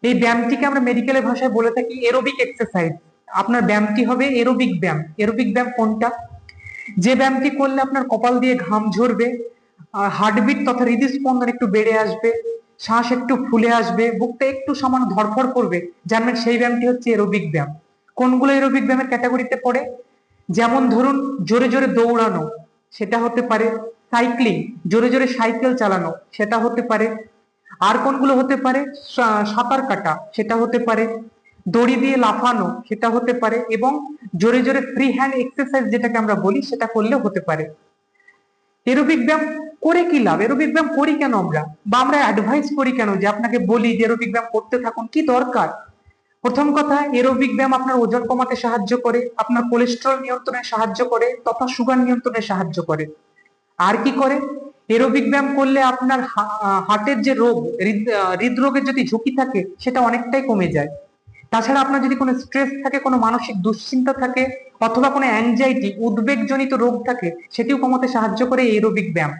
এই ব্যায়ামটিকে আমরা মেডিকেলের ভাষায় বলে থাকি এরোবিক এক্সারসাইজ। আপনার ব্যায়ামটি হবে এরোবিক ব্যায়াম। এরোবিক ব্যায়াম কোনটা? যে ব্যায়ামটি করলে আপনার কপাল দিয়ে ঘাম ঝরবে, হার্টবিট তথা হৃদস্পন্দন একটু বেড়ে আসবে, শ্বাস একটু ফুলে আসবে, বুকটা একটু সামান্য ধরফর করবে, জানবেন সেই ব্যায়ামটি হচ্ছে এরোবিক ব্যায়াম। কোনগুলো এরোবিক ব্যায়ামের ক্যাটাগরিতে পড়ে? যেমন ধরুন জোরে জোরে দৌড়ানো, সেটা হতে পারে। সাইক্লিং, জোরে জোরে সাইকেল চালানো, সেটা হতে পারে। আর কোনগুলো হতে পারে? সাঁতার কাটা, সেটা হতে পারে। দড়ি দিয়ে লাফানো, সেটা হতে পারে। এবং জোরে জোরে ফ্রি হ্যান্ড এক্সারসাইজ যেটাকে আমরা বলি, সেটা করলে হতে পারে। এরোবিক ব্যায়াম করে কি লাভ? এরোবিক ব্যায়াম করি কেন আমরা, বা আমরা অ্যাডভাইস করি কেন, যে আপনাকে বলি যে এরোবিক ব্যায়াম করতে থাকুন, কি দরকার? প্রথম কথা, এরোবিক ব্যায়াম আপনার ওজন কমাতে সাহায্য করে, আপনার কোলেস্টেরল নিয়ন্ত্রণে সাহায্য করে তথা সুগার নিয়ন্ত্রণে সাহায্য করে। আর কি করে? এরোবিক ব্যায়াম করলে আপনার হার্টের যে রোগ, হৃদরোগের যদি ঝুঁকি থাকে, সেটা অনেকটাই কমে যায়। তাছাড়া আপনার যদি কোনো স্ট্রেস থাকে, কোনো মানসিক দুশ্চিন্তা থাকে, অথবা কোনো অ্যাংজাইটি, উদ্বেগজনিত রোগ থাকে, সেটিও কমাতে সাহায্য করে এই এরোবিক ব্যায়াম।